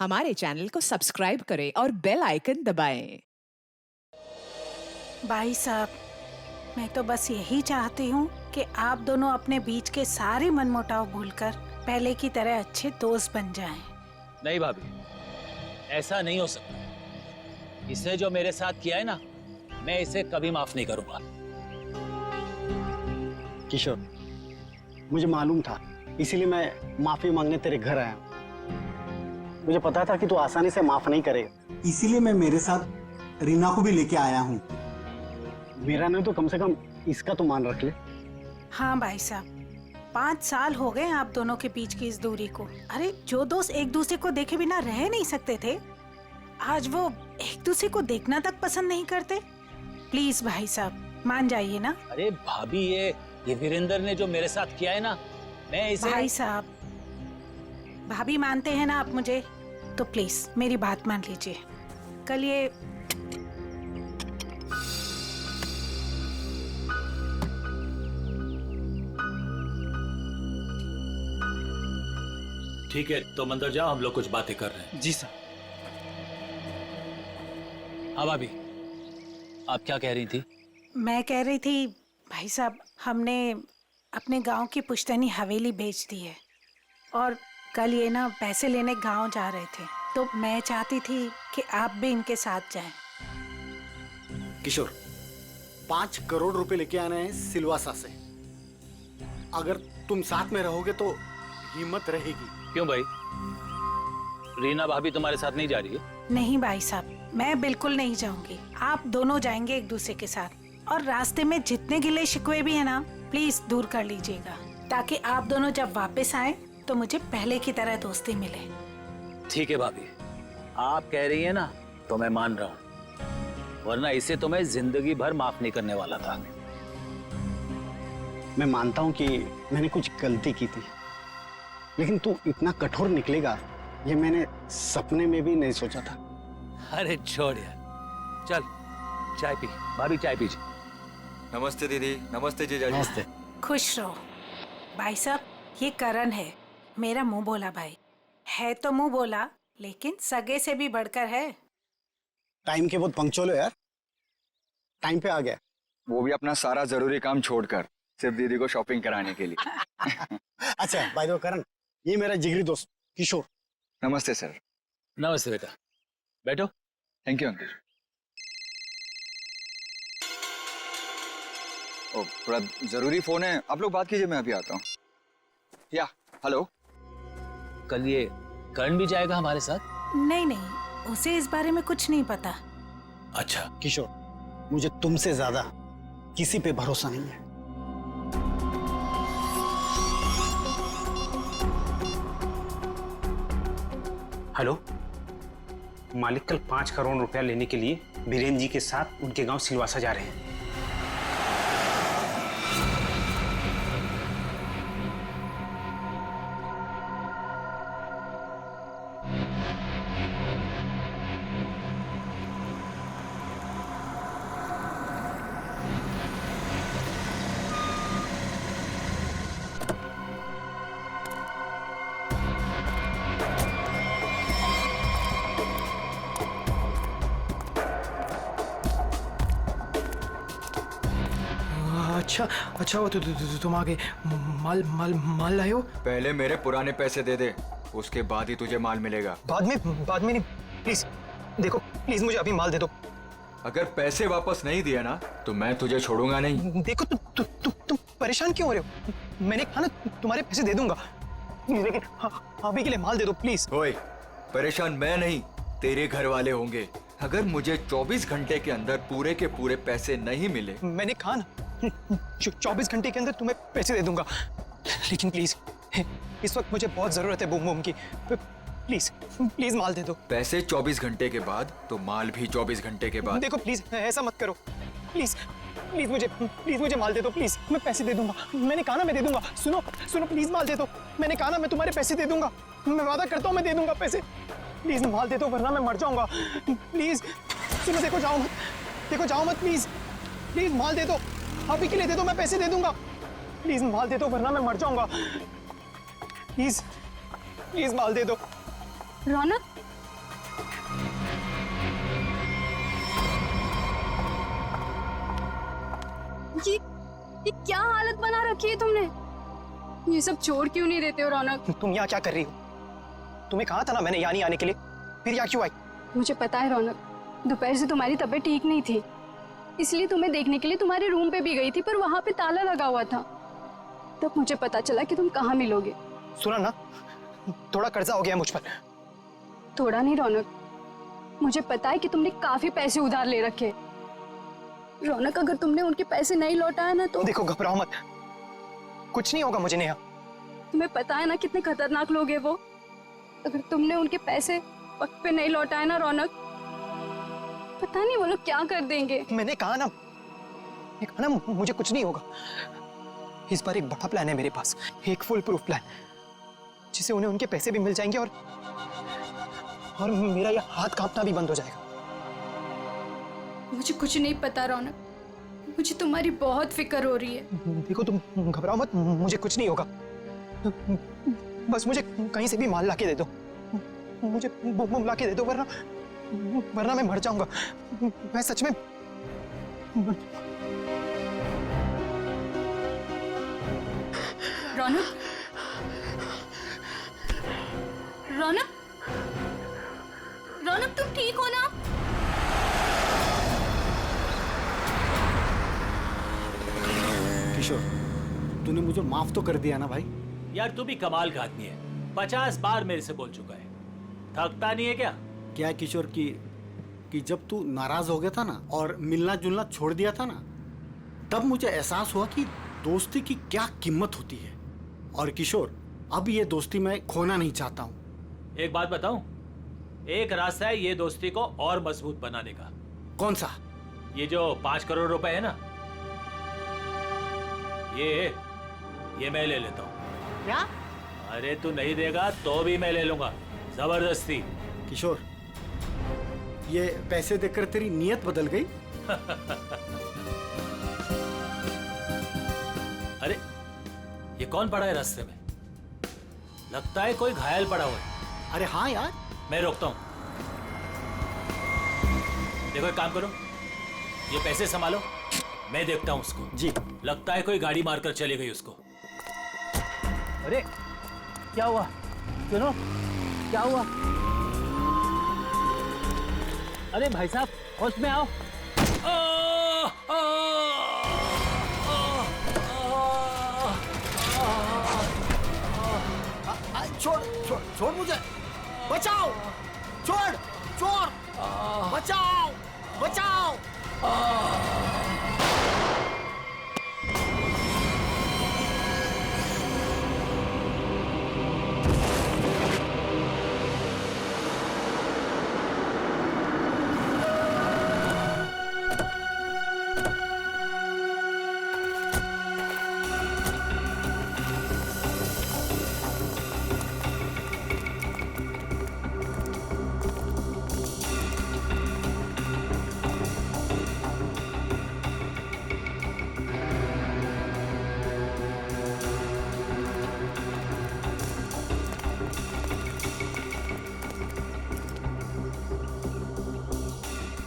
हमारे चैनल को सब्सक्राइब करें और बेल आइकन दबाएं। भाई साहब, मैं तो बस यही चाहती हूँ कि आप दोनों अपने बीच के सारे मनमुटाव भूलकर पहले की तरह अच्छे दोस्त बन जाएं। नहीं भाभी, ऐसा नहीं हो सकता। इसने जो मेरे साथ किया है ना, मैं इसे कभी माफ नहीं करूंगा। किशोर, मुझे मालूम था, इसीलिए मैं माफी मांगने तेरे घर आया हूँ। मुझे पता था कि तू आसानी से माफ नहीं करेगा, इसीलिए मैं मेरे साथ रीना को भी लेके आया हूँ। मेरा नहीं तो कम से कम इसका तो मान रख ले। हाँ भाई साहब, 5 साल हो गए आप दोनों के बीच की इस दूरी को। अरे जो दोस्त एक दूसरे को देखे बिना रह नहीं सकते थे, आज वो एक दूसरे को देखना तक पसंद नहीं करते। प्लीज भाई साहब मान जाइए ना। अरे भाभी, ये वीरेंद्र ने जो मेरे साथ किया है ना, मैं इसे... भाई साहब, भाभी मानते हैं ना आप मुझे, तो प्लीज मेरी बात मान लीजिए। कल ये ठीक है, तो अंदर जाओ, हम लोग कुछ बातें कर रहे हैं। जी सर। हाँ भाभी, आप क्या कह रही थी? मैं कह रही थी भाई साहब, हमने अपने गांव की पुश्तैनी हवेली बेच दी है और कल ये ना पैसे लेने गांव जा रहे थे, तो मैं चाहती थी कि आप भी इनके साथ जाएं। किशोर, 5 करोड़ रुपए लेके आने हैं सिलवासा से। अगर तुम साथ में रहोगे तो हिम्मत रहेगी। क्यों भाई, रीना भाभी तुम्हारे साथ नहीं जा रही है? नहीं भाई साहब, मैं बिल्कुल नहीं जाऊंगी। आप दोनों जाएंगे एक दूसरे के साथ, और रास्ते में जितने गिले शिकवे भी है ना, प्लीज दूर कर लीजिएगा, ताकि आप दोनों जब वापस आए तो मुझे पहले की तरह दोस्ती मिले। ठीक है भाभी, आप कह रही है ना, तो मैं मान रहा हूँ, वरना इसे तो मैं जिंदगी भर माफ नहीं करने वाला था। मैं मानता हूँ कि मैंने कुछ गलती की थी, लेकिन तू इतना कठोर निकलेगा ये मैंने सपने में भी नहीं सोचा था। अरे छोड़ यार, चल चाय पी। भाभी चाय पीजिए। नमस्ते दीदी। नमस्ते जीजाजी। नमस्ते। खुश रहो। भाई साहब, ये करण है, मेरा मुंह बोला भाई है। तो मुंह बोला, लेकिन सगे से भी बढ़कर है। टाइम के बहुत पंक्चुअल हो यार, टाइम पे आ गया। वो भी अपना सारा जरूरी काम छोड़कर सिर्फ दीदी को शॉपिंग कराने के लिए। अच्छा बाय द वे करण, ये मेरा जिगरी दोस्त किशोर। नमस्ते सर। नमस्ते बेटा, बैठो। Thank you uncle. ओ, थोड़ा जरूरी फोन है, आप लोग बात कीजिए, मैं अभी आता हूँ। या हेलो। कल ये करण भी जाएगा हमारे साथ? नहीं नहीं, उसे इस बारे में कुछ नहीं पता। अच्छा किशोर, मुझे तुमसे ज्यादा किसी पे भरोसा नहीं है। हेलो, मालिक कल 5 करोड़ रुपया लेने के लिए बीरेन जी के साथ उनके गांव सिलवासा जा रहे हैं। अच्छा वो तुम आगे माल लाए हो। पहले मेरे पुराने पैसे दे दे, उसके बाद ही तुझे माल मिलेगा। बाद में नहीं, प्लीज देखो, प्लीज मुझे अभी माल दे दो। अगर पैसे वापस नहीं दिया ना, तो मैं तुझे छोड़ूंगा नहीं। देखो तुम परेशान क्यों हो रहे हो? मैंने कहा ना तुम्हारे पैसे दे दूंगा, लेकिन अभी के लिए माल दे दो प्लीज। ओए, परेशान मैं नहीं, तेरे घर वाले होंगे। अगर मुझे 24 घंटे के अंदर पूरे के पूरे पैसे नहीं मिले, मैंने कहा ना 24 घंटे के अंदर तुम्हें पैसे दे दूंगा, लेकिन प्लीज इस वक्त मुझे बहुत जरूरत है बूम की। प्लीज माल दे दो। पैसे 24 घंटे के बाद, तो माल भी 24 घंटे के बाद। देखो प्लीज ऐसा मत करो, प्लीज मुझे माल दे दो प्लीज। मैं पैसे दे दूंगा, मैंने कहा ना मैं दे दूंगा। सुनो प्लीज माल दे दो, मैंने कहा ना मैं तुम्हारे पैसे दे दूंगा, मैं वादा करता हूँ मैं दे दूंगा पैसे। प्लीज माल दे दो वरना मैं मर जाऊंगा। प्लीज सुनो, देखो जाओ मत प्लीज माल दे दो, अभी के लिए दे दो, मैं पैसे दे दूंगा। प्लीज माल दे दो वरना मैं मर जाऊंगा। प्लीज माल दे दो। रौनक, ये क्या हालत बना रखी है तुमने? ये सब छोड़ क्यों नहीं देते हो रौनक? तुम यहाँ क्या कर रही हो? तुम्हें कहा था ना मैंने यहाँ नहीं आने के लिए, फिर यहाँ क्यों आई? मुझे पता है रौनक, दोपहर से तुम्हारी तबीयत ठीक नहीं थी, इसलिए तुम्हें देखने के लिए तुम्हारे रूम पे भी गई थी, पर वहां पे ताला लगा हुआ था। तब मुझे पता चला कि तुम कहाँ मिलोगे। सुना ना, थोड़ा कर्जा हो गया मुझ पर। थोड़ा नहीं रौनक, मुझे पता है कि तुमने काफी पैसे उधार ले रखे। रौनक, अगर तुमने उनके पैसे नहीं लौटाया ना तो देखो घबराओ मत, कुछ नहीं होगा मुझे नेहा। तुम्हें पता है ना कितने खतरनाक लोग हैं वो। अगर तुमने उनके पैसे वक्त पे नहीं लौटाए ना रौनक, पता नहीं वो लोग क्या कर देंगे। मैंने कहा ना मुझे कुछ नहीं होगा। इस बार एक बड़ा प्लान है मेरे पास, एक फुल प्रूफ प्लान, जिससे उन्हें उनके पैसे भी मिल जाएंगे और मेरा यह हाथ कांपना भी बंद हो जाएगा। मुझे कुछ नहीं पता रौनक, मुझे तुम्हारी बहुत फिक्र हो रही है। देखो तुम घबराओ मत, मुझे कुछ नहीं होगा। बस मुझे कहीं से भी माल लाके दे दो, मुझे बम लाके दे दो, वरना मैं मर जाऊंगा। मैं सच में रौनक, रौनक, रौनक तुम ठीक हो ना? किशोर, तूने मुझे माफ तो कर दिया ना भाई? यार तू भी कमाल का आदमी है, 50 बार मेरे से बोल चुका है, थकता नहीं है क्या? क्या है किशोर कि जब तू नाराज हो गया था ना और मिलना जुलना छोड़ दिया था ना, तब मुझे एहसास हुआ कि दोस्ती की क्या कीमत होती है। और किशोर, अब ये दोस्ती मैं खोना नहीं चाहता हूँ। एक बात बताऊं, एक रास्ता है ये दोस्ती को और मजबूत बनाने का। कौन सा? ये जो 5 करोड़ रुपए है ना, ये मैं ले लेता हूँ। क्या? अरे तू नहीं देगा तो भी मैं ले लूंगा, जबरदस्ती। किशोर, ये पैसे देकर तेरी नीयत बदल गई? अरे ये कौन पड़ा है रास्ते में? लगता है कोई घायल पड़ा हुआ है। अरे हाँ यार। मैं रोकता हूँ। देखो एक काम करो, ये पैसे संभालो, मैं देखता हूँ उसको। जी। लगता है कोई गाड़ी मारकर चली गई उसको। अरे क्या हुआ? सुनो, क्या हुआ? अरे भाई साहब, होश में आओ। छोड़ मुझे, बचाओ, छोड़, चोर, बचाओ, बचाओ।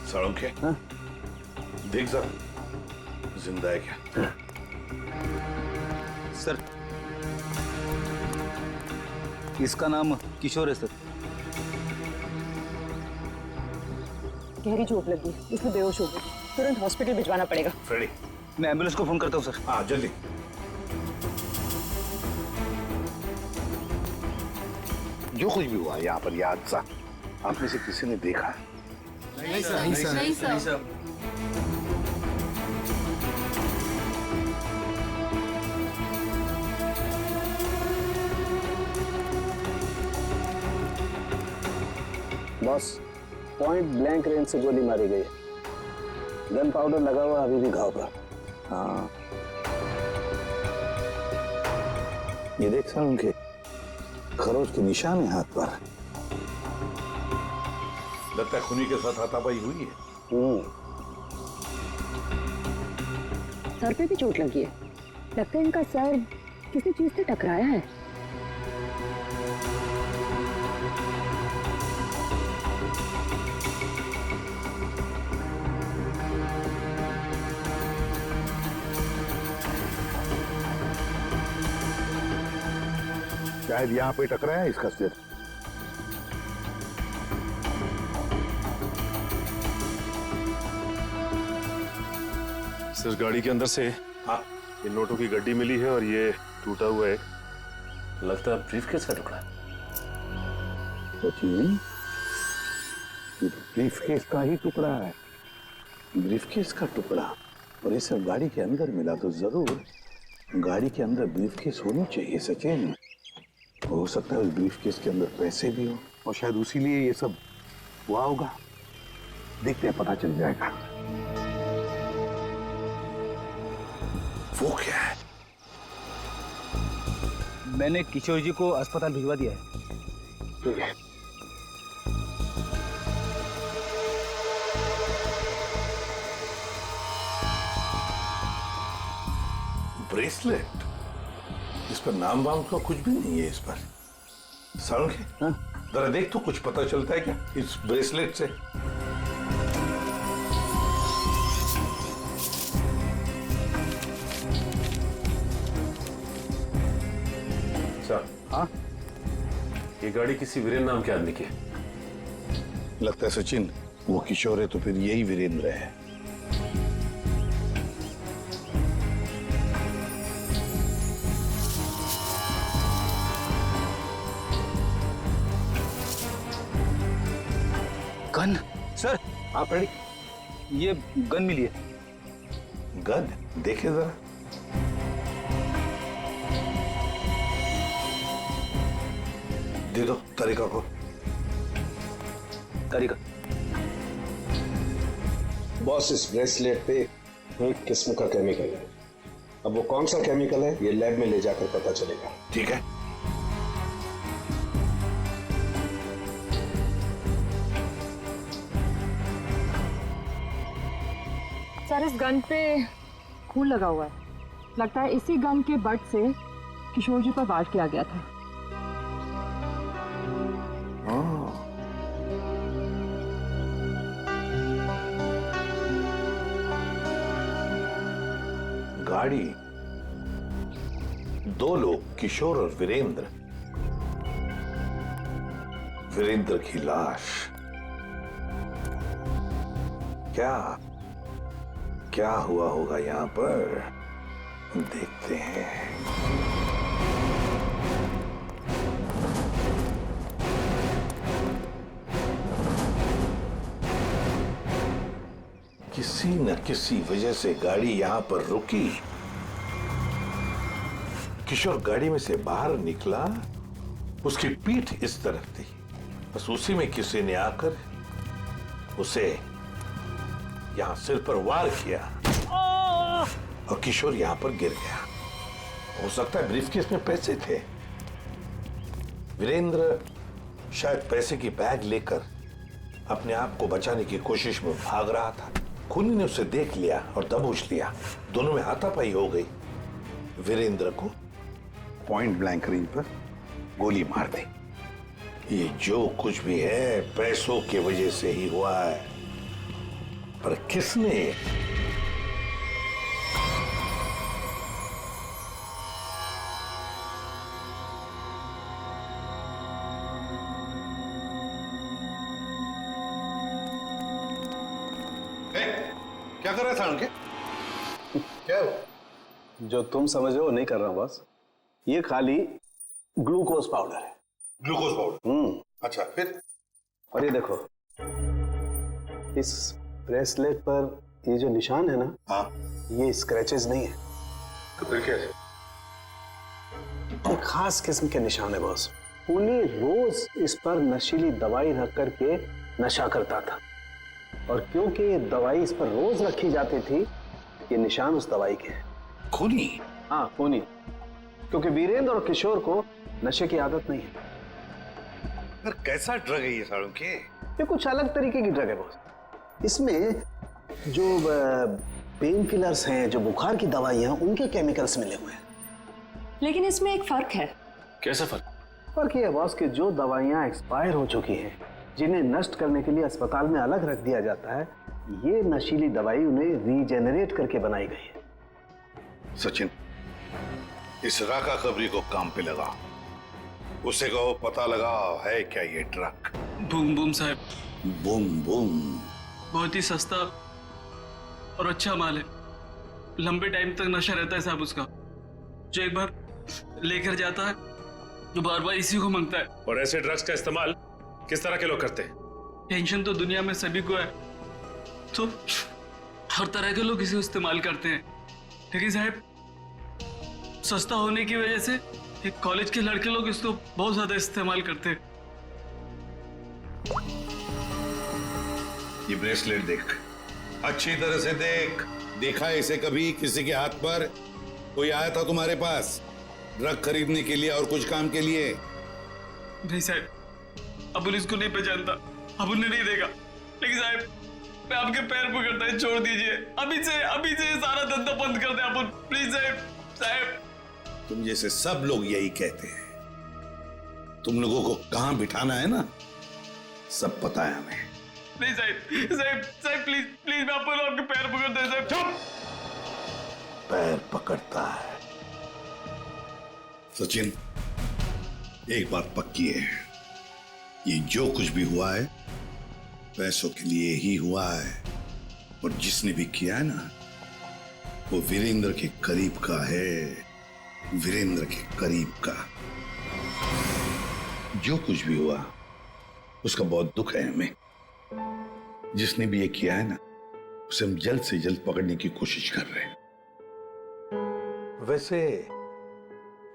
साळुंखे, देख जरा जिंदा है क्या? सर, इसका नाम किशोर है सर। गहरी चोट लगी, इसमें बेहोश हो गई, तुरंत हॉस्पिटल भिजवाना पड़ेगा। फ्रेडी, मैं एम्बुलेंस को फोन करता हूँ सर। हाँ जल्दी। जो कुछ भी हुआ यहाँ पर ये हादसा, आप में से किसी ने देखा है? नहीं सर, नहीं सर, नहीं sir. Boss, point blank range से गोली मारी गई है। गन पाउडर लगा हुआ अभी भी घाव पर। हाँ, ये देख सर, उनके खरोच के निशान है हाथ पर। लगता है खूनी के साथ हाथापाई हुई है। सर पे भी चोट लगी है, लगता है इनका सर किसी चीज से टकराया है। शायद यहाँ पे टकराया है इसका सिर। सर गाड़ी के अंदर से हाँ ये नोटों की गड्डी मिली है और ये टूटा हुआ है। लगता है ब्रीफकेस का टुकड़ा है। सचिन, ये ब्रीफकेस का ही टुकड़ा है, ब्रीफकेस का टुकड़ा। और ये सब गाड़ी के अंदर मिला तो जरूर गाड़ी के अंदर ब्रीफकेस होनी चाहिए सचिन। हो सकता है उस ब्रीफकेस के अंदर पैसे भी हो और शायद उसी लिए ये सब हुआ होगा। देखते हैं, पता चल जाएगा। वो क्या है? मैंने किशोर जी को अस्पताल भिजवा दिया है। ठीक है। ब्रेसलेट, इस पर नाम वाम का कुछ भी नहीं है। इस पर सारुण के जरा देख तो कुछ पता चलता है क्या इस ब्रेसलेट से? सर हाँ, ये गाड़ी किसी वीरेंद्र नाम के आदमी की है। लगता है सचिन वो किशोर है तो फिर यही वीरेंद्र है। Gun sir. हाँ रेडी। ये गन मिली है। गन देखे जरा। दे दो तरीका को। तरीका बॉस, इस ब्रेसलेट पे एक किस्म का केमिकल है। अब वो कौन सा केमिकल है ये लैब में ले जाकर पता चलेगा। ठीक है। सर इस गन पे खून लगा हुआ है। लगता है इसी गन के बट से किशोर जी पर वार किया गया था। गाड़ी, दो लोग, किशोर और वीरेंद्र। वीरेंद्र की लाश। क्या हुआ होगा यहां पर, देखते हैं। किसी न किसी वजह से गाड़ी यहां पर रुकी। किशोर गाड़ी में से बाहर निकला, उसकी पीठ इस तरफ थी, बस उसी में किसी ने आकर उसे यहां सिर पर वार किया और किशोर यहां पर गिर गया। हो सकता है ब्रीफकेस में पैसे थे। वीरेंद्र शायद पैसे की बैग लेकर अपने आप को बचाने की कोशिश में भाग रहा था। खूनी ने उसे देख लिया और दबोच लिया। दोनों में हाथापाई हो गई। वीरेंद्र को पॉइंट ब्लैंक रेंज पर गोली मार दी। ये जो कुछ भी है पैसों की वजह से ही हुआ है, पर किसने? क्या कर रहा था उनके? क्या हो? जो तुम समझ रहे हो नहीं कर रहा हूं बस। ये खाली ग्लूकोज पाउडर है। Glucose powder? अच्छा, फिर? और ये देखो, इस ब्रेसलेट पर ये जो निशान है ना, हाँ, ये स्क्रैचेस नहीं है। तो फिर क्या है? एक खास किस्म के निशान है बॉस। खूनी रोज इस पर नशीली दवाई रख करके नशा करता था, और क्योंकि ये दवाई इस पर रोज रखी जाती थी, ये निशान उस दवाई के हैं। खूनी? हाँ खूनी, क्योंकि वीरेंद्र और किशोर को नशे की आदत नहीं है। पर कैसा ड्रग है ये सालों के? ये कुछ अलग तरीके की ड्रग है बॉस। इसमें जो पेन किलर्स हैं, जो बुखार की दवाइयां, उनके केमिकल्स मिले हुए हैं। लेकिन इसमें एक फर्क है। कैसा फर्क? फर्क ये है बॉस कि जो दवाइयां एक्सपायर हो चुकी हैं, जिन्हें नष्ट करने के लिए अस्पताल में अलग रख दिया जाता है, ये नशीली दवाई उन्हें रीजेनरेट करके बनाई गई है। सचिन, इस राका कबरी को काम पे लगा। उसे कहो पता लगाओ है क्या ये ट्रक। बूम बूम साहब। बूम बूम बहुत ही सस्ता और अच्छा माल है। लंबे टाइम तक नशा रहता है साहब उसका। जो एक बार लेकर जाता है तो बार बार इसी को मांगता है। और ऐसे ड्रग्स का इस्तेमाल किस तरह के लोग करते हैं? टेंशन तो दुनिया में सभी को है, तो हर तरह के लोग इसे इस्तेमाल करते हैं। लेकिन साहब सस्ता होने की वजह से एक कॉलेज के लड़के लोग इसको बहुत ज्यादा इस्तेमाल करते हैं। ये ब्रेसलेट देख, अच्छी तरह से देख। देखा है इसे कभी किसी के हाथ पर? कोई आया था तुम्हारे पास ड्रग खरीदने के लिए और कुछ काम के लिए? नहीं साहब, अबुल इसको नहीं पहचानता, अबुल ने नहीं देखा। लेकिन साहब मैं आपके पैर पकड़ता है, छोड़ दीजिए। अभी से सारा धंधा बंद कर दे अबुल, प्लीज साहब। तुम जैसे सब लोग यही कहते हैं। तुम लोगों को कहां बिठाना है ना, सब पता है हमें। नहीं साहब प्लीज मैं आपके पैर पकड़ता है साहब। चुप! पैर पकड़ता है। सचिन, एक बात पक्की है, ये जो कुछ भी हुआ है पैसों के लिए ही हुआ है। और जिसने भी किया है ना, वो वीरेंद्र के करीब का है, वीरेंद्र के करीब का। जो कुछ भी हुआ उसका बहुत दुख है हमें। जिसने भी ये किया है ना, उसे हम जल्द से जल्द पकड़ने की कोशिश कर रहे हैं। वैसे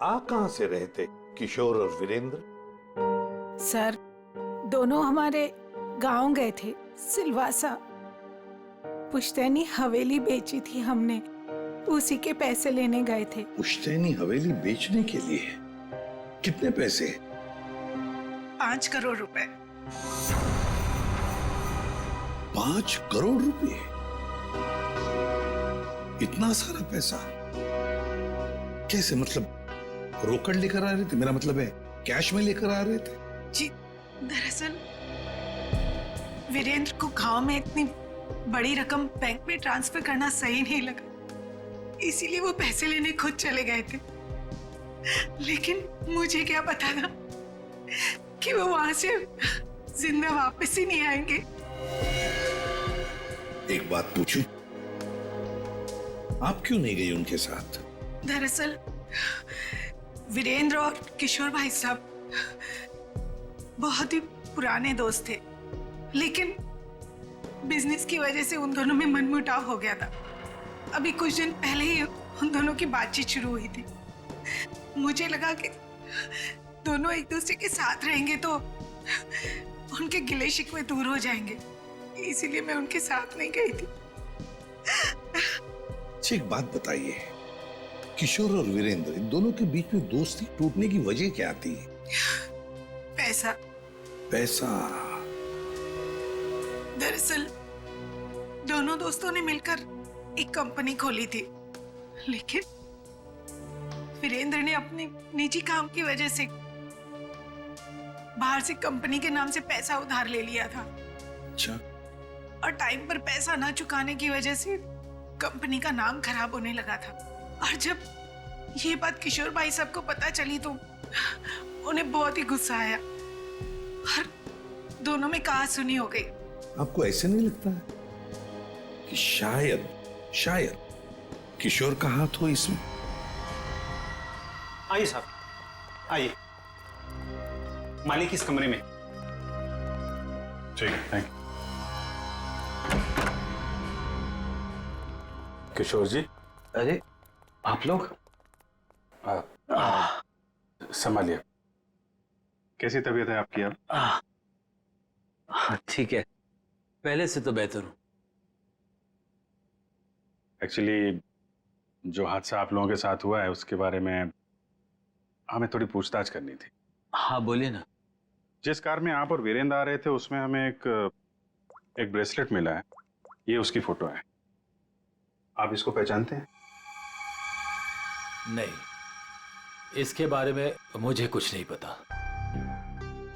आ कहां से रहे थे किशोर और वीरेंद्र? सर, दोनों हमारे गांव गए थे, सिलवासा। पुश्तैनी हवेली बेची थी हमने, उसी के पैसे लेने गए थे। पुश्तैनी हवेली बेचने के लिए? कितने पैसे? 5 करोड़ रुपए। 5 करोड़ रुपए? इतना सारा पैसा कैसे? मतलब रोकड़ लेकर आ रहे थे? मेरा मतलब है कैश में लेकर आ रहे थे? जी, दरअसल वीरेंद्र को गांव में इतनी बड़ी रकम बैंक में ट्रांसफर करना सही नहीं लगा, इसीलिए वो पैसे लेने खुद चले गए थे। लेकिन मुझे क्या पता था कि वो वहां से जिंदा वापस ही नहीं आएंगे। एक बात पूछूं, आप क्यों नहीं गई उनके साथ? दरअसल वीरेंद्र और किशोर भाई साहब बहुत ही पुराने दोस्त थे, लेकिन बिजनेस की वजह से उन दोनों में मनमुटाव हो गया था। अभी कुछ दिन पहले ही उन दोनों की बातचीत शुरू हुई थी। मुझे लगा कि दोनों एक दूसरे के साथ रहेंगे तो उनके गिले शिकवे दूर हो जाएंगे, इसीलिए मैं उनके साथ नहीं गई थी। अच्छा, एक बात बताइए, किशोर और वीरेंद्र इन दोनों के बीच में दोस्ती टूटने की वजह क्या थी? पैसा। पैसा? दरअसल दोनों दोस्तों ने मिलकर एक कंपनी खोली थी, लेकिन वीरेंद्र ने अपने निजी काम की वजह से बाहर से कंपनी के नाम से पैसा उधार ले लिया था। अच्छा। और टाइम पर पैसा ना चुकाने की वजह से कंपनी का नाम खराब होने लगा था। और जब ये बात किशोर भाई साहब को पता चली तो उन्हें बहुत ही गुस्सा आया और दोनों में कहा-सुनी हो गई। आपको ऐसे नहीं लगता है कि शायद किशोर का हाथ हो इसमें? आइए साहब, आइए। मालिक इस कमरे में। ठीक है, थैंक यू। किशोर जी। अरे आप लोग? संभालिए। कैसी तबीयत है आपकी अब? ठीक है, पहले से तो बेहतर हूं। एक्चुअली जो हादसा आप लोगों के साथ हुआ है उसके बारे में हमें थोड़ी पूछताछ करनी थी। हाँ बोलिए ना। जिस कार में आप और वीरेंद्र आ रहे थे उसमें हमें एक ब्रेसलेट मिला है, ये उसकी फोटो है। आप इसको पहचानते हैं? नहीं, इसके बारे में मुझे कुछ नहीं पता।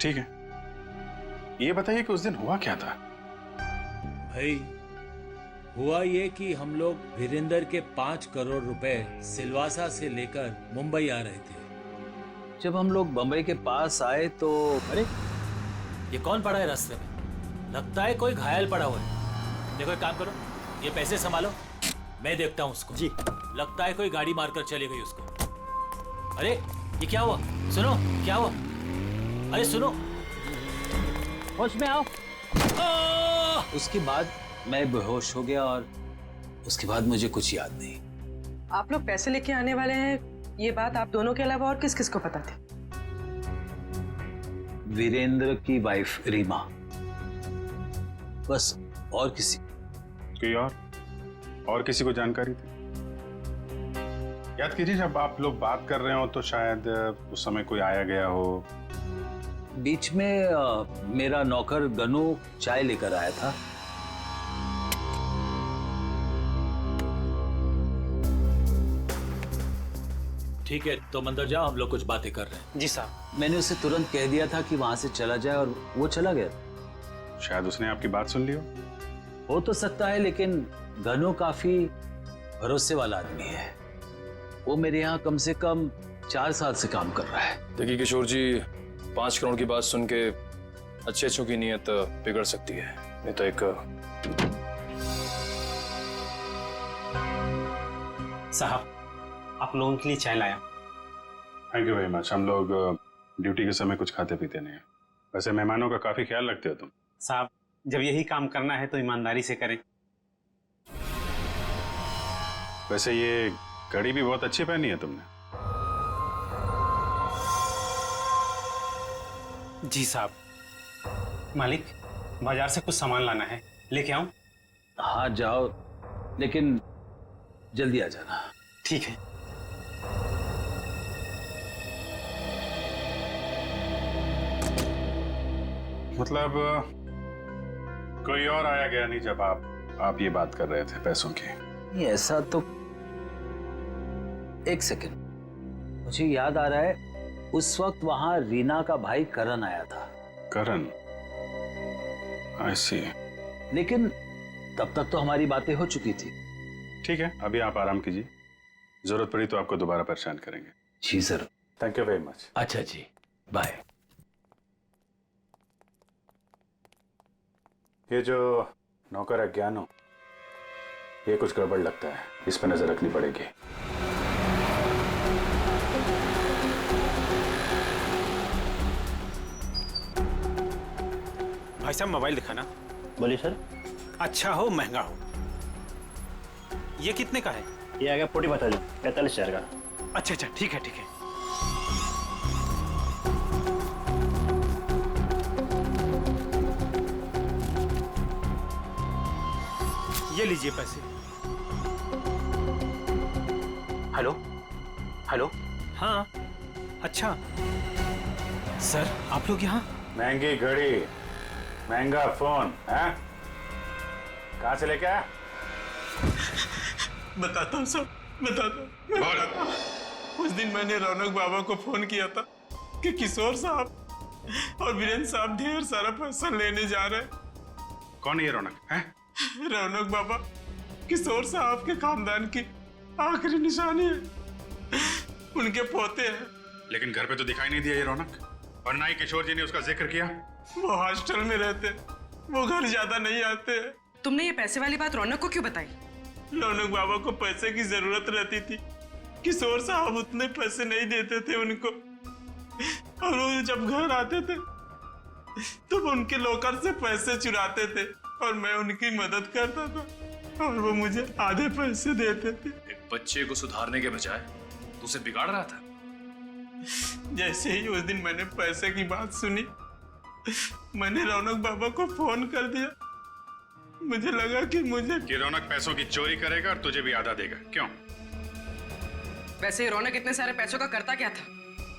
ठीक है, ये बताइए कि उस दिन हुआ क्या था? भाई हुआ ये कि हम लोग वीरेंद्र के 5 करोड़ रुपए सिलवासा से लेकर मुंबई आ रहे थे। जब हम लोग बम्बई के पास आए तो अरे ये कौन पड़ा है रास्ते में? लगता है कोई घायल पड़ा हुआ है। देखो एक काम करो, ये पैसे संभालो, मैं देखता हूँ उसको। जी। लगता है कोई गाड़ी मारकर चली गई उसको। अरे ये क्या हुआ? सुनो, क्या हुआ? अरे सुनो, होश में आओ। उसके बाद मैं बेहोश हो गया और उसके बाद मुझे कुछ याद नहीं। आप लोग पैसे लेके आने वाले हैं, ये बात आप दोनों के अलावा और किस किस को पता थी? वीरेंद्र की वाइफ रीमा, बस, और किसी? कोई और किसी को जानकारी थी? याद कीजिए, जब आप लोग बात कर रहे हो तो शायद उस समय कोई आया गया हो। बीच में मेरा नौकर गनू चाय लेकर आया था। ठीक है, तुम अंदर जाओ, हम लोग कुछ बातें कर रहे हैं। जी साहब। मैंने उसे तुरंत कह दिया था कि वहां से चला जाए और वो चला गया। शायद उसने आपकी बात सुन ली हो तो सकता है, लेकिन गनू काफी भरोसे वाला आदमी है। वो मेरे यहाँ कम से कम 4 साल से काम कर रहा है। देखिए किशोर जी, 5 करोड़ की बात सुन के अच्छों की नीयत बिगड़ सकती है। नहीं तो एक साहब, आप लोगों के लिए चाय लाया। Thank you very much. हम लोग ड्यूटी के समय कुछ खाते पीते नहीं हैं। वैसे मेहमानों का काफी ख्याल रखते हो तुम। साहब, जब यही काम करना है तो ईमानदारी से करें। वैसे ये घड़ी भी बहुत अच्छी पहनी है तुमने। जी साहब। मालिक, बाजार से कुछ सामान लाना है, लेके आऊं? हाँ जाओ, लेकिन जल्दी आ जाना। ठीक है। मतलब कोई और आया गया नहीं जब आप ये बात कर रहे थे पैसों की? नहीं, ऐसा तो। एक सेकंड, मुझे याद आ रहा है, उस वक्त वहां रीना का भाई करण आया था। करण? आई सी। लेकिन तब तक तो हमारी बातें हो चुकी थी। ठीक है, अभी आप आराम कीजिए, जरूरत पड़ी तो आपको दोबारा परेशान करेंगे। जी sir. Thank you very much. अच्छा जी, बाय। ये जो नौकर है ज्ञानो, ये कुछ गड़बड़ लगता है, इस पर नजर रखनी पड़ेगी। भाई साहब, मोबाइल दिखाना। बोलिए सर। अच्छा हो महंगा हो। ये कितने का है? ये आ गया 45,000 का। अच्छा अच्छा, ठीक है ठीक है। ये लीजिए पैसे। Hello hello. हाँ, अच्छा सर, आप लोग यहाँ? महंगी घड़ी, महंगा फोन है, कहाँ से लेके आया? बताता हूँ सब, बताता हूँ। उस दिन मैंने रौनक बाबा को फोन किया था कि किशोर साहब और वीरेंद्र साहब ढेर सारा पैसा लेने जा रहे हैं। कौन है ये रौनक? है रौनक बाबा किशोर साहब के खानदान की आखिरी निशानी है, उनके पोते हैं। लेकिन घर पे तो दिखाई नहीं दिया ये रौनक, और ना ही किशोर जी ने उसका जिक्र किया। वो हॉस्टल में रहते, वो घर ज्यादा नहीं आते। तुमने ये पैसे वाली बात रौनक को क्यों बताई? रौनक बाबा को पैसे की जरूरत रहती थी, किशोर साहब उतने पैसे नहीं देते थे उनको, और वो जब घर आते थे तो वो उनके लॉकर से पैसे चुराते थे और मैं उनकी मदद करता था और वो मुझे आधे पैसे देते थे। एक बच्चे को सुधारने के बजाय तू उसे बिगाड़ रहा था। जैसे ही उस दिन मैंने पैसे की बात सुनी, मैंने रौनक बाबा को फोन कर दिया। मुझे लगा कि रौनक पैसों की चोरी करेगा और तुझे भी आधा देगा। क्यों? वैसे रौनक इतने सारे पैसों का करता क्या था?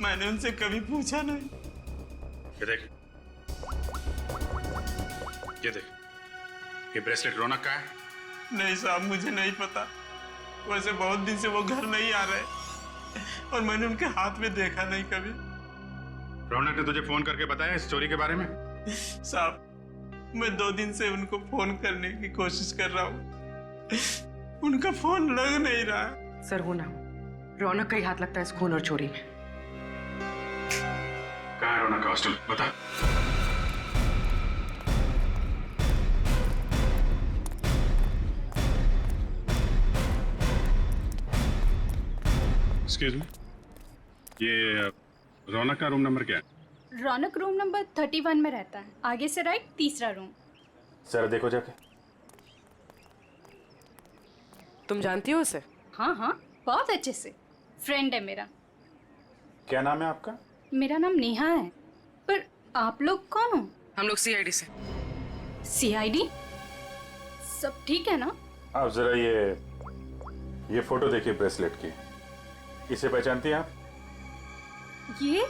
मैंने उनसे कभी पूछा नहीं। ये देख, ये देख, ये ब्रेसलेट रौनक का है? नहीं साहब, मुझे नहीं पता। वैसे बहुत दिन से वो घर नहीं आ रहे और मैंने उनके हाथ में देखा नहीं कभी। रौनक ने तुझे फोन करके बताया इस चोरी के बारे में? साहब, मैं 2 दिन से उनको फोन करने की कोशिश कर रहा हूँ, उनका फोन लग नहीं रहा है। सर, वो ना रौनक का ही हाथ लगता है इस खून और चोरी में। कहाँ है रौनक का हॉस्टल बता। एक्सक्यूज मी, ये रौनक का रूम नंबर क्या है? रौनक रूम नंबर 31 में रहता है, आगे से राइट, तीसरा रूम। जरा देखो जाके। तुम जानती हो उसे? हाँ हाँ, बहुत अच्छे से, फ्रेंड है मेरा। क्या नाम है आपका? मेरा नाम नेहा है। पर आप लोग कौन हो? हम लोग सीआईडी से। सीआईडी? सब ठीक है ना? आप जरा ये फोटो देखिए ब्रेसलेट की, इसे पहचानती हैं आप? ये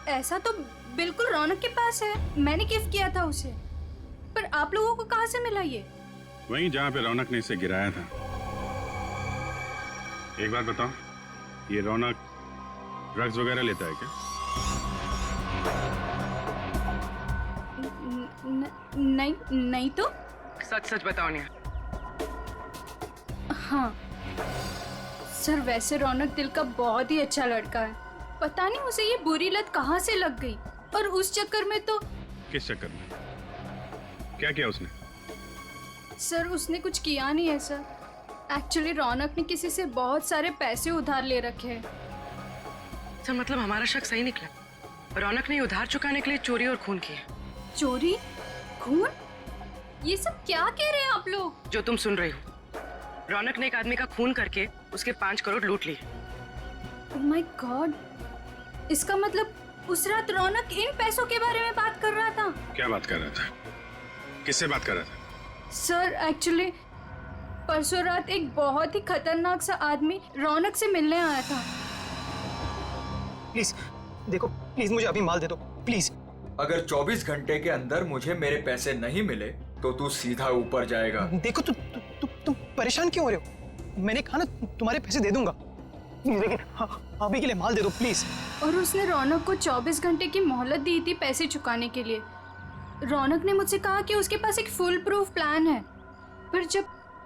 ऐसा तो बिल्कुल रौनक के पास है, मैंने गिफ्ट किया था उसे। पर आप लोगों को कहाँ से मिला ये? वहीं जहाँ पे रौनक ने इसे गिराया था। एक बात बताओ, ये रौनक ड्रग्स वगैरह लेता है क्या? नहीं नहीं तो। सच सच बताओ नेहा। हाँ सर, वैसे रौनक दिल का बहुत ही अच्छा लड़का है। पता नहीं उसे ये बुरी लत कहाँ से लग गई, और उस चक्कर में तो। किस चक्कर में? क्या किया उसने? सर उसने कुछ किया नहीं है सर। एक्चुअली रौनक ने किसी से बहुत सारे पैसे उधार ले रखे हैं। सर मतलब हमारा शक सही निकला, रौनक ने उधार चुकाने के लिए चोरी और खून किया। चोरी? खून? ये सब क्या कह रहे हैं आप लोग? जो तुम सुन रही हो, रौनक ने एक आदमी का खून करके उसके 5 करोड़ लूट लिए। ओह माय गॉड, इसका मतलब उस रात रौनक इन पैसों के बारे में बात कर रहा था। क्या बात कर रहा था? किससे बात कर रहा था? सर एक्चुअली परसों रात एक बहुत ही खतरनाक सा आदमी रौनक से मिलने आया था। प्लीज देखो, प्लीज मुझे अभी माल दे दो प्लीज। अगर 24 घंटे के अंदर मुझे मेरे पैसे नहीं मिले तो तू सीधा ऊपर जाएगा। देखो तुम परेशान क्यों हो रहे हो? मैंने कहा ना तुम्हारे पैसे दे दूंगा, लेकिन अभी के लिए माल दे दो प्लीज। और उसने रौनक को 24 घंटे की मोहलत दी थी पैसे चुकाने के लिए। रौनक ने मुझसे कहा कि उसके पास एक फुल प्रूफ प्लान है, पर जब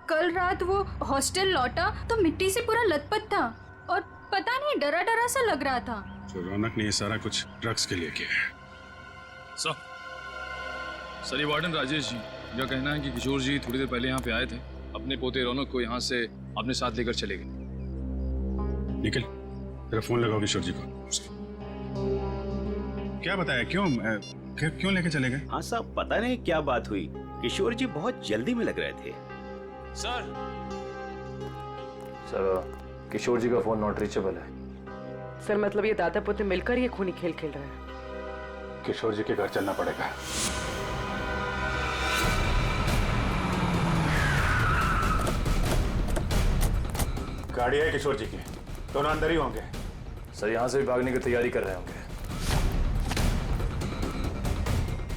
कल रात वो हॉस्टल लौटा तो मिट्टी से पूरा लथपथ था और पता नहीं डरा डरा सा लग रहा था। तो रौनक ने ये सारा कुछ ड्रग्स के लिए किया है। सर ये वार्डन राजेश जी, मेरा कहना है कि किशोर जी थोड़ी देर पहले यहाँ पे आए थे, अपने पोते रौनक को यहाँ से अपने साथ लेकर चले गए। निखिल, तेरा फोन लगाओ किशोर जी को। क्या बताया, क्यों लेके चले गए? हाँ साहब, पता नहीं क्या बात हुई, किशोर जी बहुत जल्दी में लग रहे थे। सर किशोर जी का फोन नॉट रीचेबल है। सर मतलब ये दादा पोते मिलकर ये खूनी खेल खेल रहे हैं। किशोर जी के घर चलना पड़ेगा। गाड़ी है किशोर जी की, दोनों अंदर ही होंगे। सर यहाँ से भी भागने की तैयारी कर रहे होंगे।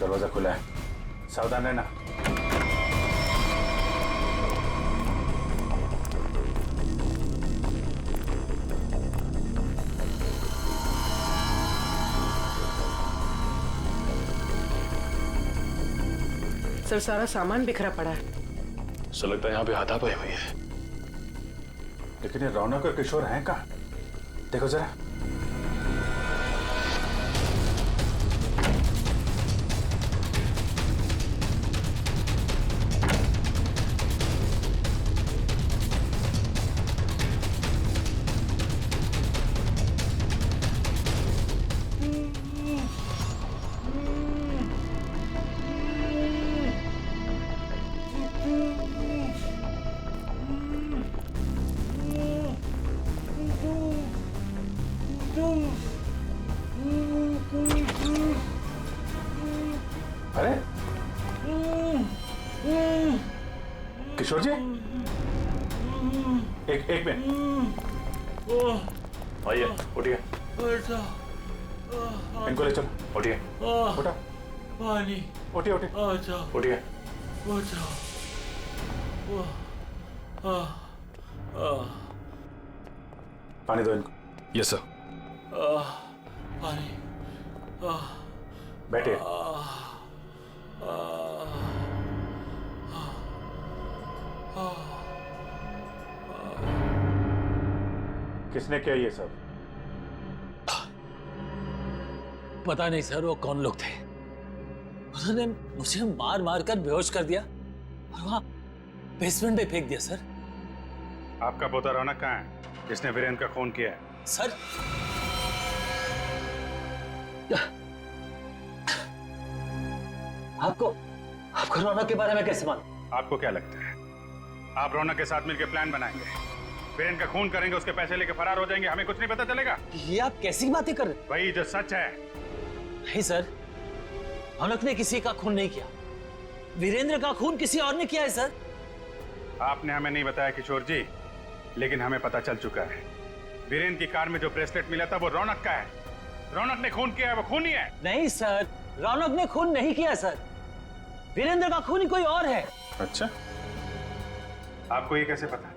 दरवाजा खुला है, सावधान रहना। सर सारा सामान बिखरा पड़ा है। सर लगता है यहाँ पे हाथापाई हुई है। लेकिन ये रौनक और किशोर हैं कहाँ? देखो जरा। अरे किशोर जी, एक मिनट, आइए उठिए। इनको ले चलो। उठिए। उठा। पानी। उठिए उठिए। पानी दो इनको। Yes sir. पानी। बैठिए। किसने किया ये सब? पता नहीं सर वो कौन लोग थे। उन्होंने मुझे मार मार कर बेहोश कर दिया और वहां बेसमेंट में फेंक दिया सर। आपका पोता रौनक कहाँ है जिसने वीरेंद्र का खून किया है? सर आपको रौनक के बारे में कैसे मालूम? आपको क्या लगता है आप रौनक के साथ मिलकर प्लान बनाएंगे, वीरेंद्र का खून करेंगे, उसके पैसे लेके फरार हो जाएंगे, हमें कुछ नहीं पता चलेगा? ये आप कैसी बातें कर रहे हैं? वही जो सच है। नहीं सर, रौनक ने किसी का खून नहीं किया, वीरेंद्र का खून किसी और ने किया है सर। आपने हमें नहीं बताया किशोर जी, लेकिन हमें पता चल चुका है वीरेंद्र की कार में जो ब्रेसलेट मिला था वो रौनक का है। रौनक ने खून किया है, वो खूनी है। नहीं सर, रौनक ने खून नहीं किया सर, वीरेंद्र का खूनी कोई और है। अच्छा, आपको ये कैसे पता?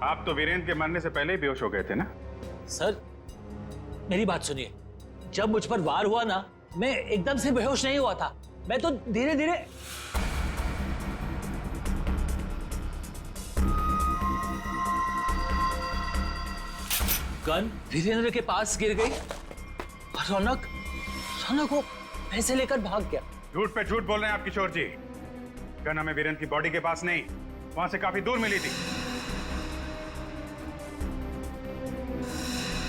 आप तो वीरेंद्र के मरने से पहले ही बेहोश हो गए थे ना? सर मेरी बात सुनिए, जब मुझ पर वार हुआ ना, मैं एकदम से बेहोश नहीं हुआ था, मैं तो धीरे धीरे। गन वीरेंद्र के पास गिर गई और रौनक वो पैसे लेकर भाग गया। झूठ पे झूठ बोल रहे हैं आप किशोर जी। गन हमें वीरेंद्र की बॉडी के पास नहीं, वहां से काफी दूर मिली थी।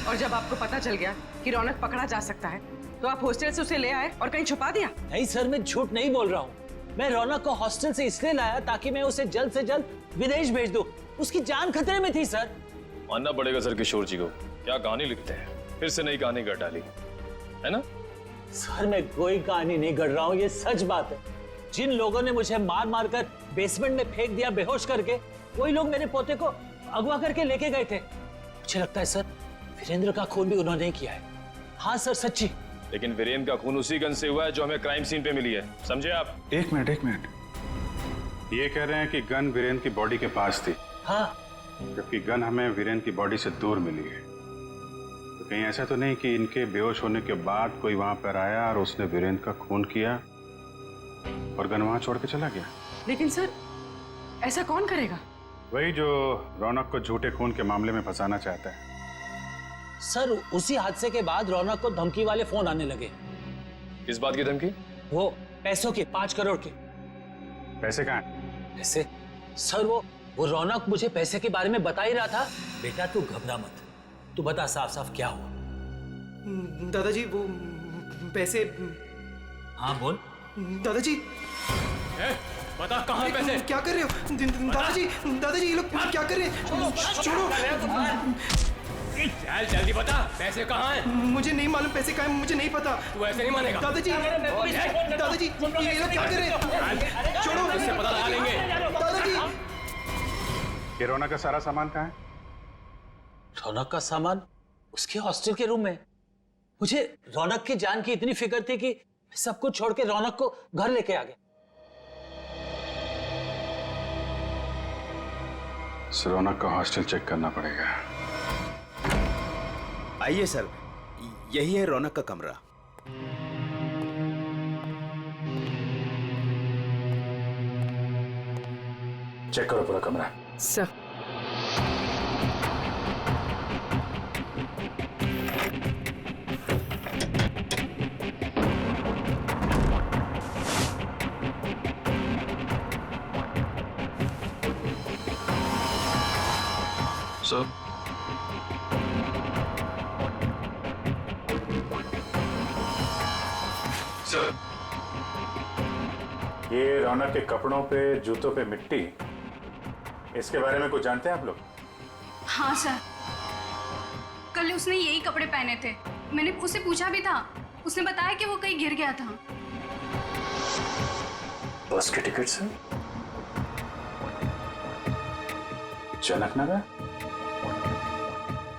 और जब आपको पता चल गया कि रौनक पकड़ा जा सकता है तो आप हॉस्टल से उसे ले आए और कहीं छुपा दिया? नहीं सर, मैं झूठ नहीं बोल रहा हूँ। मैं रौनक को हॉस्टल से इसलिए लाया ताकि मैं उसे जल्द से जल्द विदेश भेज दूं। उसकी जान खतरे में थी सर। मानना पड़ेगा सर किशोर जी को, क्या कहानी लिखते हैं, फिर से नई कहानी गढ़ डाली है ना? सर मैं कोई कहानी नहीं गढ़ रहा हूँ, ये सच बात है। जिन लोगों ने मुझे मार मार कर बेसमेंट में फेंक दिया बेहोश करके, वही लोग मेरे पोते को अगवा करके लेके गए थे। मुझे लगता है सर वीरेंद्र का खून भी उन्होंने किया है। हाँ सर, सच्ची। लेकिन वीरेंद्र का खून उसी गन से हुआ है जो हमें क्राइम सीन पे मिली है, समझे आप? एक मिनट, ये कह रहे हैं कि गन वीरेंद्र की बॉडी के पास थी। हाँ, जबकि गन हमें वीरेंद्र की बॉडी से दूर मिली है। तो कहीं ऐसा तो नहीं कि इनके बेहोश होने के बाद कोई वहां पर आया और उसने वीरेंद्र का खून किया और गन वहां छोड़ के चला गया? लेकिन सर ऐसा कौन करेगा? वही जो रौनक को झूठे खून के मामले में फंसाना चाहता है। सर उसी हादसे के बाद रौनक को धमकी वाले फोन आने लगे। किस बात की धमकी? वो पैसों की, 5 करोड़ की। पैसे कहाँ हैं? पैसे? सर वो रौनक मुझे पैसे के बारे में बता ही रहा था। बेटा तू घबरा मत, तू बता साफ साफ क्या हुआ। दादाजी वो पैसे। हाँ बोल। दादाजी बता कहाँ है पैसे? क्या कर रहे हो दादाजी ये लोग क्या कर रहे हैं? छोड़ो, चल जल्दी बता पैसे कहाँ हैं? मुझे नहीं मालूम पैसे कहाँ हैं, मुझे नहीं पता। तू ऐसे नहीं मानेगा। दादाजी ये लोग क्या कर रहे हैं? छोड़ो, उससे पता लगा लेंगे। दादाजी ये रौनक का सारा सामान कहाँ है? रौनक का सामान उसके हॉस्टल के रूम में। मुझे रौनक की जान की इतनी फिक्र थी कि सब कुछ छोड़ के रौनक को घर लेके आ गया। रौनक का हॉस्टल चेक करना पड़ेगा। आइए सर, यही है रौनक का कमरा। चेक करो पूरा कमरा। सर सर ये रौनक के कपड़ों पे, जूतों पे मिट्टी, इसके बारे में कुछ जानते हैं आप लोग? हाँ सर, कल उसने यही कपड़े पहने थे। मैंने उससे पूछा भी था, उसने बताया कि वो कहीं गिर गया था। बस के टिकट से जनकनगर?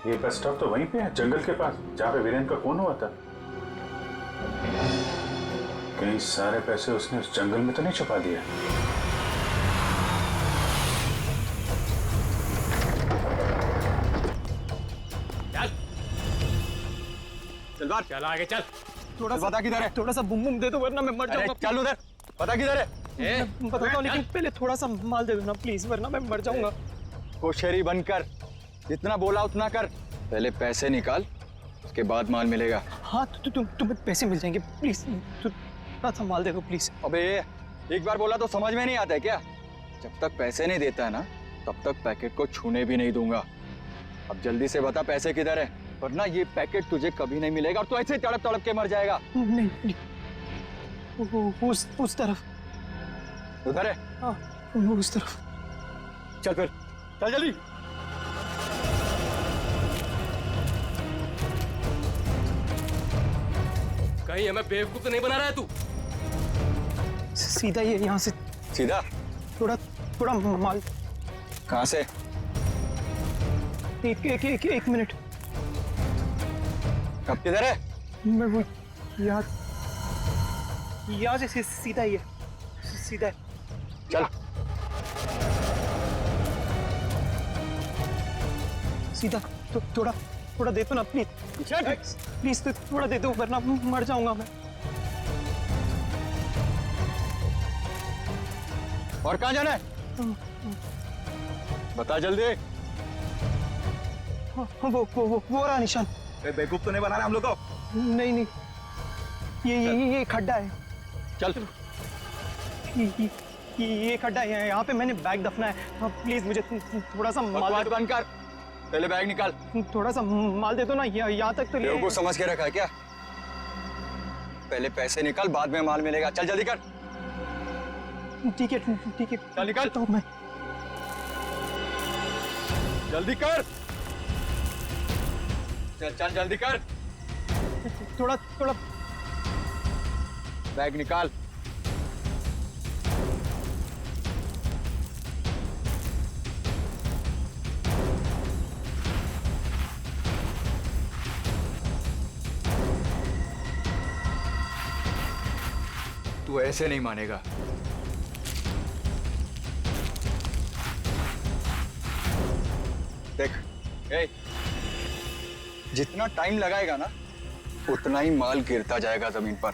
ये बस स्टॉप तो वहीं पे है, जंगल के पास, जहां पे वीरेंद्र का खून हुआ था। कहीं सारे पैसे उसने उस जंगल में तो नहीं छुपा दिया? चल आगे चल। थोड़ा सा किधर है? थोड़ा सा बुम बुम दे दो वरना मैं मर जाऊंगा। चल उधर, पता किधर है? मैं बताता हूँ, लेकिन पहले थोड़ा सा माल दे दो ना प्लीज, वरना मैं मर जाऊंगा। होशियारी बनकर जितना बोला उतना कर। पहले पैसे निकाल, उसके बाद माल मिलेगा। हाँ तो तुम्हें पैसे मिल जाएंगे, प्लीज थोड़ा संभाल दे दो प्लीज। अबे एक बार बोला तो समझ में नहीं आता है क्या? जब तक पैसे नहीं देता है ना तब तक पैकेट को छूने भी नहीं दूंगा। अब जल्दी से बता पैसे किधर है, वरना ये पैकेट तुझे कभी नहीं मिलेगा और तू ऐसे तड़प तड़प के मर जाएगा। नहीं, उस तरफ। उधर है? हाँ उस तरफ। चल फिर चल जल्दी। कहीं हमें बेवकूफ तो नहीं बना रहा है तू? सीधा ये यहाँ से। सीधा? थोड़ा माल। कहाँ से? एक मिनट। कब किधर है? मैं वो यहाँ से सीधा ही है, सीधा है। चल सीधा। तो थोड़ा दे दो ना प्लीज तो थोड़ा दे दो, वरना मर जाऊंगा मैं। और कहाँ जाना है? बता जल्दी। वो रहा निशान। बेवकूफ तो नहीं बना रहा हम लोग को? नहीं, ये खड्डा है। चल ये खड्डा है, यहाँ पे मैंने बैग दफना है। प्लीज मुझे थोड़ा सा माल बंद कर, पहले बैग निकाल। थोड़ा सा माल दे दो ना, यहाँ तक तो ले। बेवकूफ समझ के रखा है क्या? पहले पैसे निकाल, बाद में माल मिलेगा। चल जल्दी कर। ठीक है चल निकाल। तो मैं जल्दी कर। चल जल्दी कर। थोड़ा बैग निकाल। तू ऐसे नहीं मानेगा। देख, जितना टाइम लगाएगा ना उतना ही माल गिरता जाएगा जमीन पर।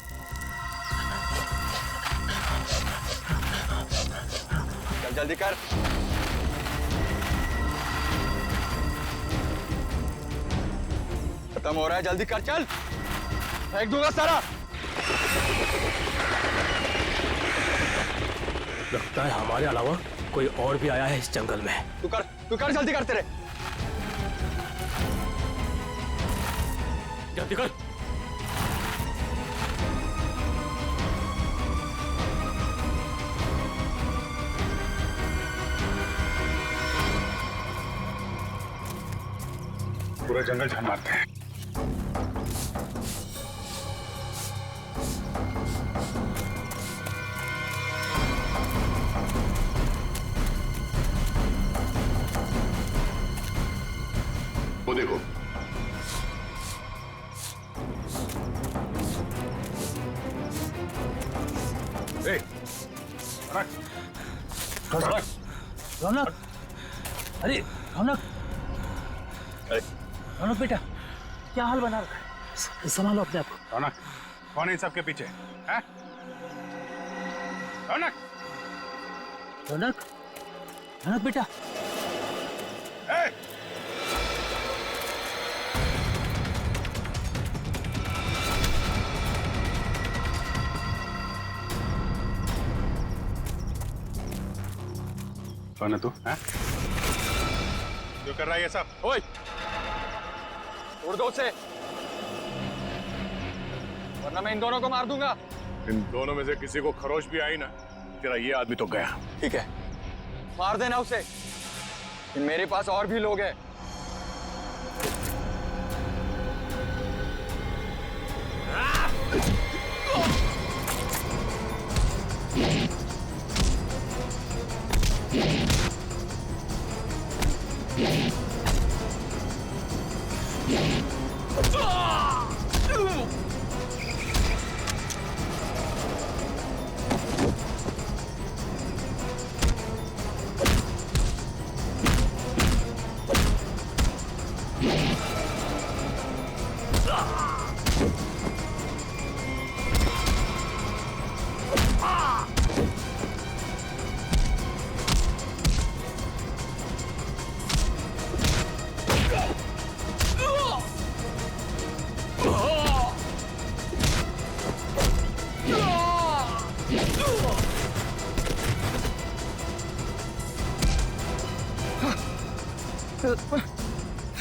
चल जल्दी कर। खत्म हो रहा है, जल्दी कर। चल फेंक दूंगा सारा। लगता है हमारे अलावा कोई और भी आया है इस जंगल में। तू कर जल्दी कर। तेरे जल्दी कर। पूरा जंगल छान मारते हैं। वो देखो, रौनक, अरे रौनक बेटा, क्या हाल बना रखा है? संभालो अपने आप को। रौनक, कौन है इन सबके पीछे? हैं? रौनक बेटा। कौन है तू? हैं? जो कर रहा है ये सब? ओए, उड़ दो उसे, वरना मैं इन दोनों को मार दूंगा। इन दोनों में से किसी को खरोच भी आई ना, तेरा ये आदमी तो गया। ठीक है, मार देना उसे। लेकिन मेरे पास और भी लोग हैं।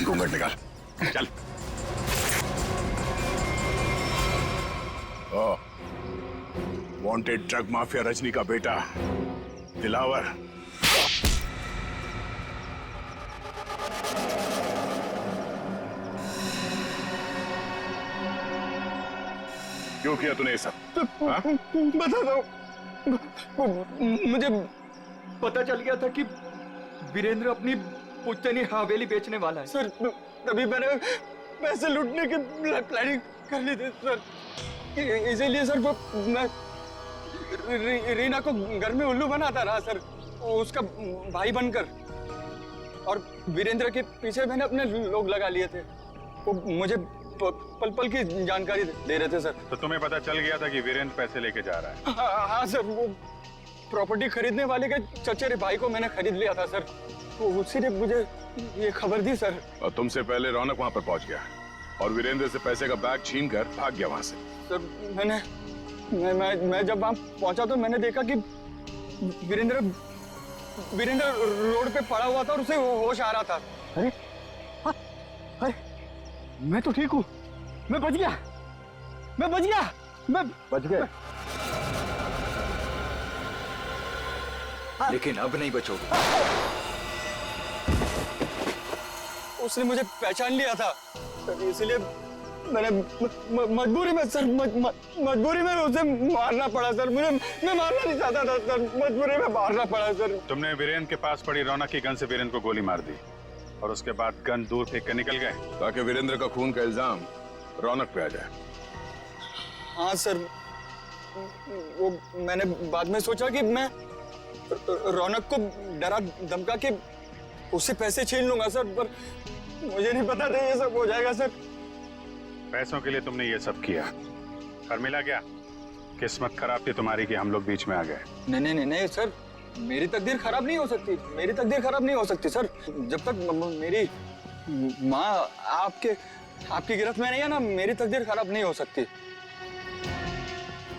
घूंघट निकाल, चल। वांटेड ड्रग माफिया रजनी का बेटा दिलावर। क्यों किया तूने ये सब? बता दो, मुझे पता चल गया था कि वीरेंद्र अपनी पुश्तैनी हवेली बेचने वाला है सर। तभी मैंने पैसे लूटने की प्लानिंग कर ली थी सर। इसीलिए सर वो मैं रीना को घर में उल्लू बनाता रहा सर, उसका भाई बनकर। और वीरेंद्र के पीछे मैंने अपने लोग लगा लिए थे, वो मुझे पल पल की जानकारी दे रहे थे सर। तो तुम्हें पता चल गया था कि वीरेंद्र पैसे लेके जा रहा है? हाँ सर, वो प्रॉपर्टी खरीदने वाले के चचेरे भाई को मैंने खरीद लिया था सर, तो उसी ने मुझे ये खबर दी सर। और तुमसे पहले रौनक वहां पर पहुंच गया और वीरेंद्र से पैसे का बैग छीन कर भाग गया वहां से। सर मैं जब वहां पहुंचा तो मैंने देखा कि वीरेंद्र रोड पे पड़ा हुआ था और उसे होश आ रहा था। अरे अरे मैं तो ठीक हूँ, मैं बच गया, मैं बच गया। लेकिन अब नहीं बचोगे। उसने मुझे पहचान लिया था सर, इसलिए मैंने मजबूरी में सर मजबूरी में उसे मारना पड़ा सर। मैं मारना नहीं चाहता था सर, मजबूरी में मारना पड़ा सर। तुमने वीरेंद्र के पास पड़ी रौनक की गन से वीरेंद्र को गोली मार दी और उसके बाद गन दूर फेंक कर निकल गए ताकि वीरेंद्र का खून का इल्जाम रौनक पे आ जाए। हाँ सर, वो मैंने बाद में सोचा कि मैं रौनक को डरा धमका के उससे पैसे छीन लूंगा सर, पर मुझे नहीं पता था ये सब हो जाएगा सर। पैसों के लिए तुमने ये सब किया, पर मिला क्या? किस्मत खराब थी तुम्हारी कि हम लोग बीच में आ गए। नहीं सर, मेरी तकदीर खराब नहीं हो सकती, मेरी तकदीर खराब नहीं हो सकती सर। जब तक मेरी माँ आपकी गिरफ्त में नहीं है ना, मेरी तकदीर खराब नहीं हो सकती।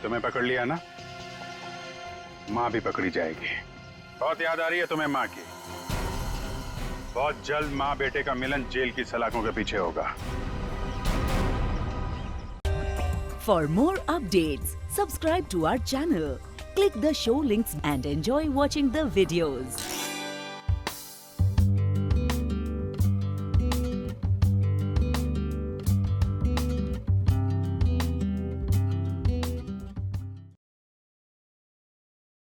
तुम्हें पकड़ लिया ना, माँ भी पकड़ी जाएगी। बहुत याद आ रही है तुम्हें माँ की। बहुत जल्द माँ बेटे का मिलन जेल की सलाखों के पीछे होगा। For more updates, subscribe to our channel, click the show links and enjoy watching the videos.